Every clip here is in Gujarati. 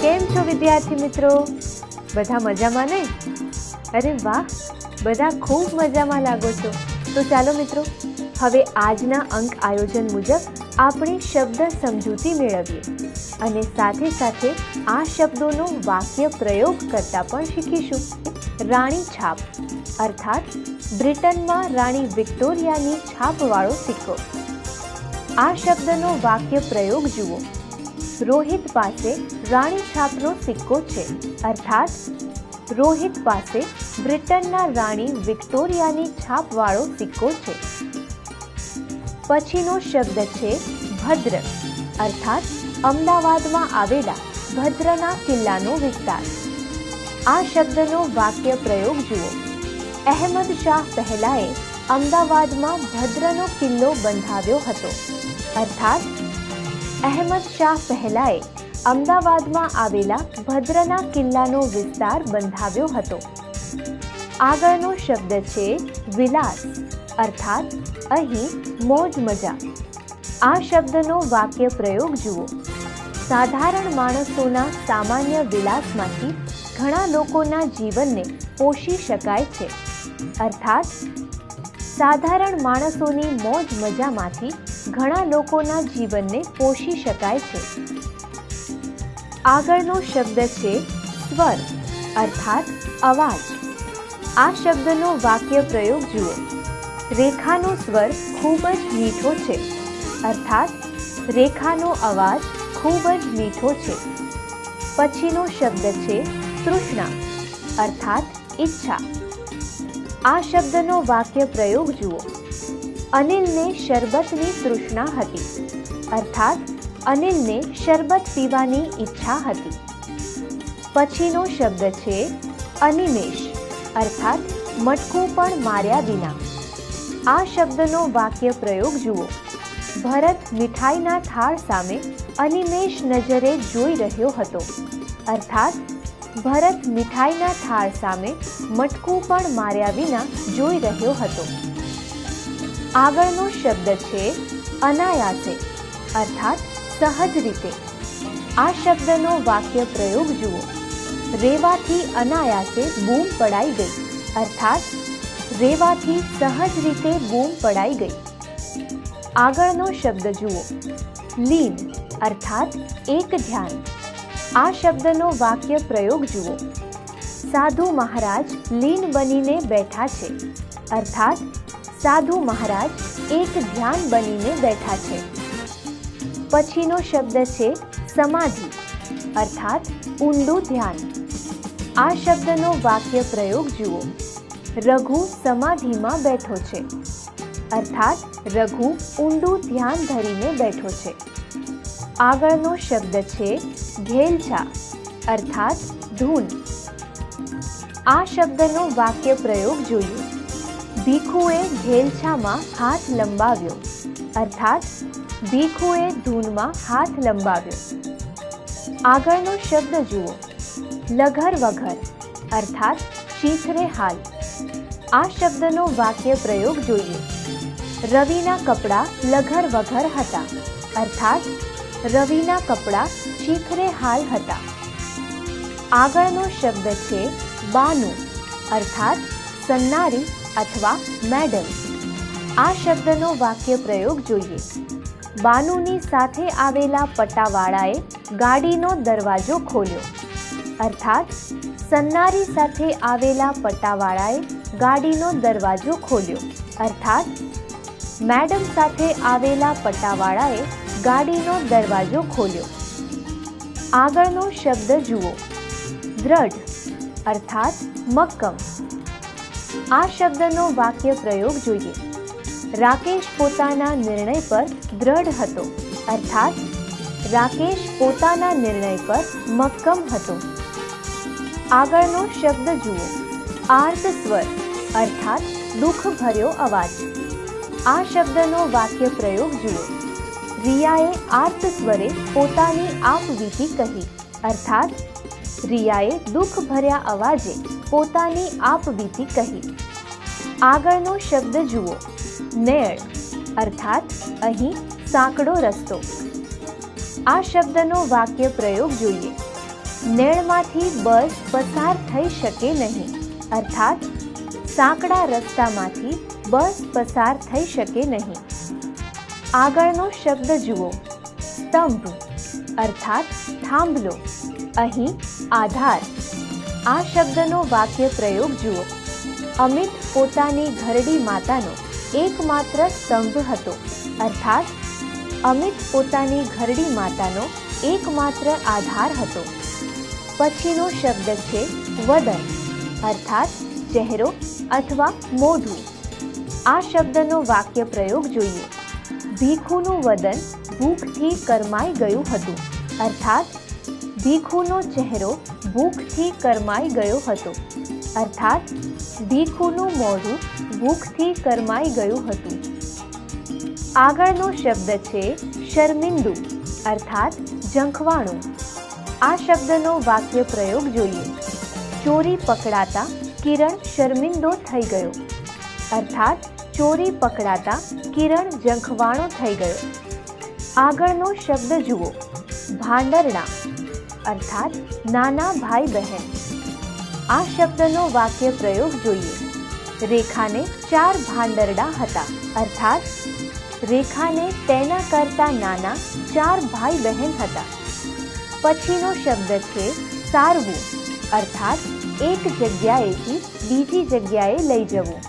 કેમ છો વિદ્યાર્થી મિત્રો? બધા મજામાં ને? અરે વાહ, બધા ખૂબ મજામાં લાગો છો. તો ચાલો મિત્રો, હવે આજના અંક આયોજન મુજબ આપણે શબ્દ સમજૂતી મેળવીએ અને સાથે સાથે આ શબ્દોનો વાક્ય પ્રયોગ કરતા પણ શીખીશું. રાણી છાપ અર્થાત બ્રિટનમાં રાણી વિક્ટોરિયાની છાપવાળો સિક્કો. આ શબ્દનો વાક્ય પ્રયોગ જુઓ. રોહિત પાસે રાણી છાપનો સિક્કો છે અર્થાત રોહિત પાસે બ્રિટનના રાણી વિક્ટોરિયાની છાપવાળો સિક્કો છે. પછીનો શબ્દ છે ભદ્ર અર્થાત અમદાવાદમાં આવેલા ભદ્રના કિલ્લાનો વિસ્તાર. આ શબ્દનો વાક્ય પ્રયોગ જુઓ. અહેમદ શાહ પહેલાએ અમદાવાદમાં ભદ્રનો કિલ્લો બંધાવ્યો હતો અર્થાત અહેમદ શાહ પહેલાએ અમદાવાદમાં આવેલા ભદ્રના કિલ્લાનો વિસ્તાર બંધાવ્યો હતો. આગળનો શબ્દ છે વિલાસ અર્થાત અહીં મોજ મજા. આ શબ્દનો વાક્ય પ્રયોગ જુઓ. સાધારણ માણસોના સામાન્ય વિલાસમાંથી ઘણા લોકોના જીવનને પોષી શકાય છે અર્થાત સાધારણ માણસોની મોજ મજામાંથી ઘણા લોકોના જીવનને પોષી શકાય છે. આગળનો શબ્દ છે સ્વર અર્થાત અવાજ. આ શબ્દનો વાક્ય પ્રયોગ જુઓ. રેખાનો સ્વર ખૂબ જ મીઠો છે અર્થાત રેખાનો અવાજ ખૂબ જ મીઠો છે. પછીનો શબ્દ છે તૃષ્ણા અર્થાત ઈચ્છા. આ શબ્દનો વાક્ય પ્રયોગ જુઓ. અનિલને શરબતની તૃષ્ણા હતી અર્થાત અનિલને શરબત પીવાની ઈચ્છા હતી. પછીનો શબ્દ છે અનિમેષ અર્થાત મટકું પણ માર્યા વિના. આ શબ્દનો વાક્ય પ્રયોગ જુઓ. ભરત મીઠાઈના થાળ સામે અનિમેષ નજરે જોઈ રહ્યો હતો અર્થાત ભરત મીઠાઈના થાળ સામે મટકું પણ માર્યા વિના જોઈ રહ્યો હતો. આગળનો શબ્દ છે અનાયાસે અર્થાત સહજ રીતે. આ શબ્દનો વાક્ય પ્રયોગ જુઓ. રેવાથી અનાયાસે બૂમ પડાઈ ગઈ અર્થાત રેવાથી સહજ રીતે બૂમ પડાઈ ગઈ. આગળનો શબ્દ જુઓ. લીન અર્થાત એક ધ્યાન. આ શબ્દનો વાક્ય પ્રયોગ જુઓ. સાધુ મહારાજ લીન બનીને બેઠા છે અર્થાત સાધુ મહારાજ એક ધ્યાન બનીને બેઠા છે. પછીનો શબ્દ છે સમાધિ અર્થાત ઊંડું ધ્યાન. આ શબ્દનો વાક્ય પ્રયોગ જુઓ. રઘુ સમાધિમાં બેઠો છે અર્થાત રઘુ ઊંડું ધ્યાન ધરીને બેઠો છે. આગળનો શબ્દ છે ઘેલછા અર્થાત ધૂન. આ શબ્દનો વાક્ય પ્રયોગ જોઈએ. ભીખુએ ઘેલછામાં હાથ લંબાવ્યો અર્થાત ભીખુએ ધૂનમાં હાથ લંબાવ્યો. આગળનો શબ્દ જુઓ. લઘર વઘર અર્થાત શીખરે હાલ. આ શબ્દનો વાક્ય પ્રયોગ જોઈએ. રવિના કપડાં લઘર વઘર હતા અર્થાત રવિના કપડાં શીખરે હાલ હતા. આગળનો શબ્દ છે બાનું અર્થાત સન્નારી અથવા મેડમ. આ શબ્દનો વાક્ય પ્રયોગ જોઈએ. બાનુની સાથે આવેલા પટાવાળાએ ગાડીનો દરવાજો ખોલ્યો અર્થાત સન્નારી સાથે આવેલા પટાવાળાએ ગાડીનો દરવાજો ખોલ્યો અર્થાત મેડમ સાથે આવેલા પટાવાળાએ ગાડીનો દરવાજો ખોલ્યો. આગળનો શબ્દ જુઓ. દ્રઢ અર્થાત મક્કમ. આ શબ્દનો વાક્ય પ્રયોગ જોઈએ. રાકેશ પોતાના નિર્ણય પર દ્રઢ હતો અર્થાત રાકેશ પોતાના નિર્ણય પર મક્કમ હતો. આગળનો શબ્દ જુઓ. આર્ત સ્વર અર્થાત દુઃખ ભર્યો અવાજ. આ શબ્દનો વાક્ય પ્રયોગ જુઓ. રિયાએ આર્ત સ્વરે પોતાની આપવીતી કહી અર્થાત રિયાએ દુઃખ ભર્યા અવાજે પોતાની આપવીતી કહી. આગળનો શબ્દ જુઓ. નેળ અર્થાત અહીં સાંકડો રસ્તો. આ શબ્દનો વાક્ય પ્રયોગ જોઈએ. નેળમાંથી બસ પસાર થઈ શકે નહીં, અર્થાત સાંકડા રસ્તામાંથી બસ પસાર થઈ શકે નહીં. આગળનો શબ્દ જુઓ, સ્તંભ અર્થાત થાંભલો. અહીં આધાર. આ શબ્દનો વાક્ય પ્રયોગ જુઓ. અમિત પોતાની ઘરડી માતાનો એકમાત્ર સ્તંભ હતો, અર્થાત અમિત પોતાની ઘરડી માતાનો એકમાત્ર આધાર હતો. પછીનો શબ્દ છે વદન, અર્થાત ચહેરો અથવા મોઢું. આ શબ્દનો વાક્ય પ્રયોગ જોઈએ. ભીખુનું વદન ભૂખથી કરમાઈ ગયું હતું, અર્થાત ભીખુનો ચહેરો ભૂખથી કરમાઈ ગયો હતો, અર્થાત ભીખુનું મોઢું ભૂખથી કરમાઈ ગયું હતું. આગળનો શબ્દ છે શર્મિંદુ, અર્થાત ઝંખવાણું. આ શબ્દનો વાક્ય પ્રયોગ જોઈએ. ચોરી પકડાતા કિરણ શર્મિંદો થઈ ગયો, અર્થાત ચોરી પકડાતા કિરણ ઝંખવાણો થઈ ગયો. આગળનો શબ્દ જુઓ, ભાંડરણા અર્થાત નાના ભાઈ બહેન. આ શબ્દનો વાક્ય પ્રયોગ જોઈએ. રેખાને 4 ભાંડરડા હતા, અર્થાત રેખાને તેના કરતા નાના 4 ભાઈ બહેન હતા. પછીનો શબ્દ છે સારવું, અર્થાત એક જગ્યાએથી બીજી જગ્યાએ લઈ જવું.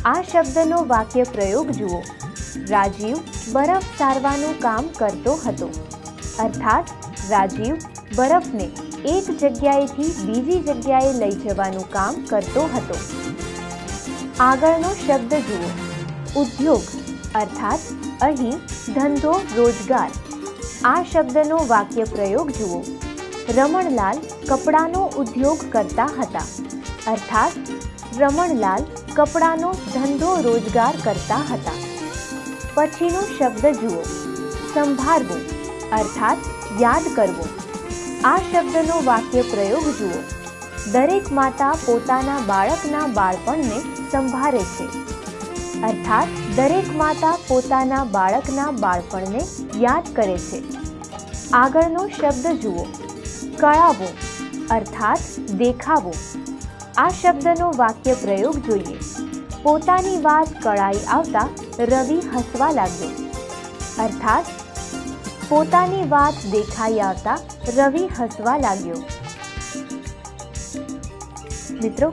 આ શબ્દનો વાક્ય પ્રયોગ જુઓ. રાજીવ બરફ સારવાનું કામ કરતો હતો, અર્થાત રાજીવ બરફને એક જગ્યાએથી બીજી જગ્યાએ લઈ જવાનું કામ કરતો હતો. આગળનો શબ્દ જુઓ, ઉદ્યોગ અર્થાત અહીં ધંધો રોજગાર. આ શબ્દનો વાક્ય પ્રયોગ જુઓ. રમણલાલ કપડાનો ઉદ્યોગ કરતા હતા, અર્થાત રમણલાલ કપડાનો ધંધો રોજગાર કરતા હતા. પછીનો શબ્દ જુઓ, સંભાળવું અર્થાત યાદ કરવું. આ શબ્દનો વાક્ય પ્રયોગ જુઓ. દરેક માતા પોતાના બાળકના બાળપણને સંભાળે છે, અર્થાત દરેક માતા પોતાના બાળકના બાળપણને યાદ કરે છે. આગળનો શબ્દ જુઓ, કળાવો અર્થાત દેખાવો. આ શબ્દનો વાક્ય પ્રયોગ જોઈએ. પોતાની વાત કળાઈ આવતા રવિ હસવા લાગ્યો, અર્થાત પોતાની વાત દેખાઈ આવતા રવિ હસવા લાગ્યો. મિત્રો,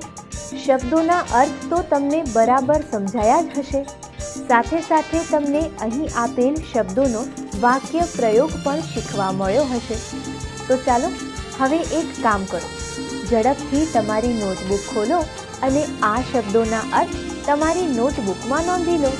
શબ્દોના અર્થ તો તમને બરાબર સમજાયા જ હશે. સાથે સાથે તમને અહીં આપેલ શબ્દોનો વાક્ય પ્રયોગ પણ શીખવા મળ્યો હશે. તો ચાલો હવે એક કામ કરો. ઝડપથી તમારી નોટબુક ખોલો અને આ શબ્દોના અર્થ તમારી નોટબુકમાં નોંધી લો.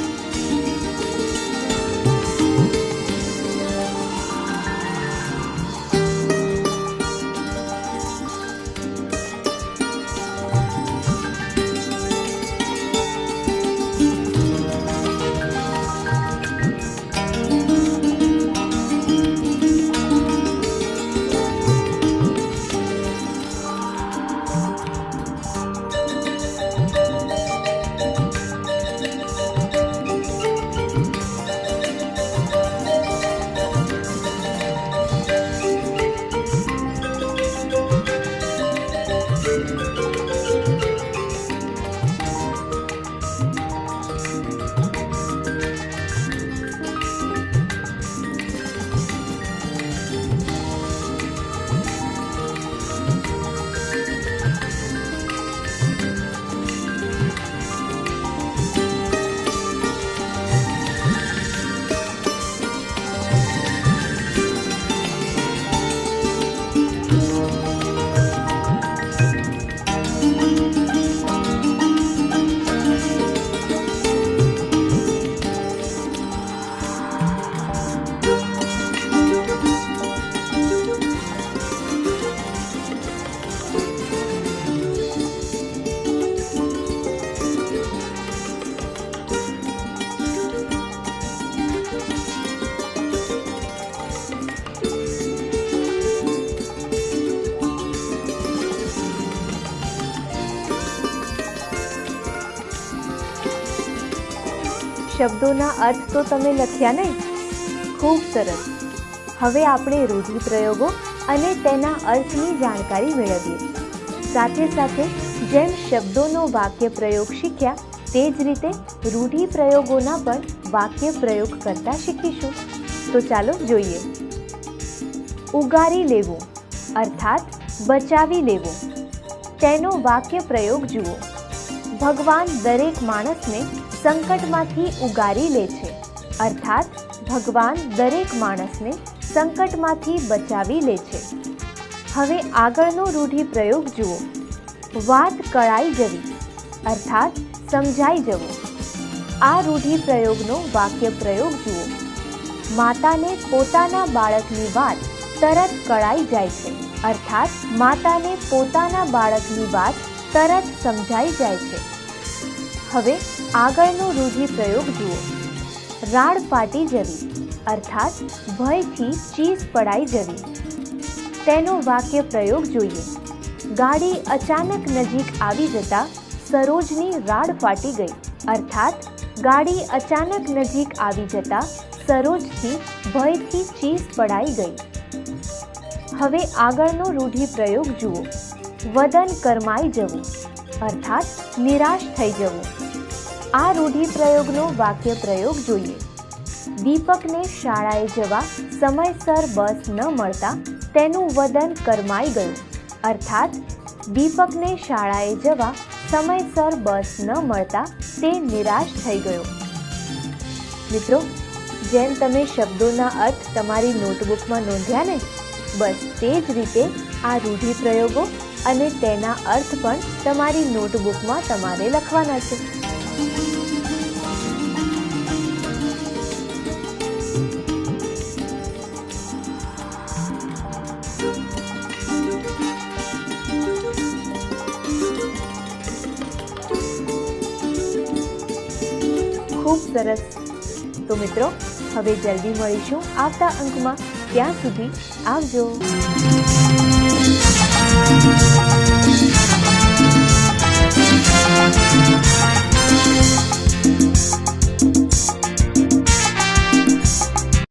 શબ્દોના અર્થ તો તમે લખ્યા ને? ખૂબ સરસ. હવે આપણે રૂઢિપ્રયોગો અને તેના અર્થની જાણકારી મેળવીએ. સાથે સાથે જેમ શબ્દોનો વાક્ય પ્રયોગ શીખ્યા તે જ રીતે રૂઢિપ્રયોગોના પણ વાક્ય પ્રયોગ કરતા શીખીશું. તો ચાલો જોઈએ. ઉગારી લેવું અર્થાત બચાવી લેવું. તેનો વાક્ય પ્રયોગ જુઓ. ભગવાન દરેક માણસને સંકટમાંથી ઉગારી લે છે અર્થાત ભગવાન દરેક માણસને સંકટમાંથી બચાવી લે છે. હવે આગળનો રૂઢિપ્રયોગ જુઓ. વાત કળાઈ જવી અર્થાત સમજાઈ જવું. આ રૂઢિપ્રયોગનો વાક્ય પ્રયોગ જુઓ. માતાને પોતાના બાળકની વાત તરત કળાઈ જાય છે અર્થાત માતાને પોતાના બાળકની વાત તરત સમજાઈ જાય છે. હવે આગળનો રૂઢિપ્રયોગ જુઓ. રાડ ફાટી જવી અર્થાત ભયથી ચીસ પડાઈ જવી. તેનો વાક્ય પ્રયોગ જોઈએ. ગાડી અચાનક નજીક આવી જતા સરોજની રાડ ફાટી ગઈ અર્થાત ગાડી અચાનક નજીક આવી જતા સરોજથી ભયથી ચીસ પડાઈ ગઈ. હવે આગળનો રૂઢિપ્રયોગ જુઓ. વદન કરમાઈ જવું અર્થાત નિરાશ થઈ જવું. આ રૂઢિપ્રયોગનો વાક્ય પ્રયોગ જોઈએ. દીપકને શાળાએ જવા સમયસર બસ ન મળતા તેનું વદન કરમાઈ ગયું અર્થાત દીપકને શાળાએ જવા સમયસર બસ ન મળતા તે નિરાશ થઈ ગયો. મિત્રો, જેમ તમે શબ્દોના અર્થ તમારી નોટબુકમાં નોંધ્યા ને, બસ તે જ રીતે આ રૂઢિપ્રયોગો અને તેના અર્થ પણ તમારી નોટબુકમાં તમારે લખવાના છે. ખૂબ સરસ. તો મિત્રો, હવે જલ્દી મળીશું આવતા અંકમાં. ત્યાં સુધી આવજો.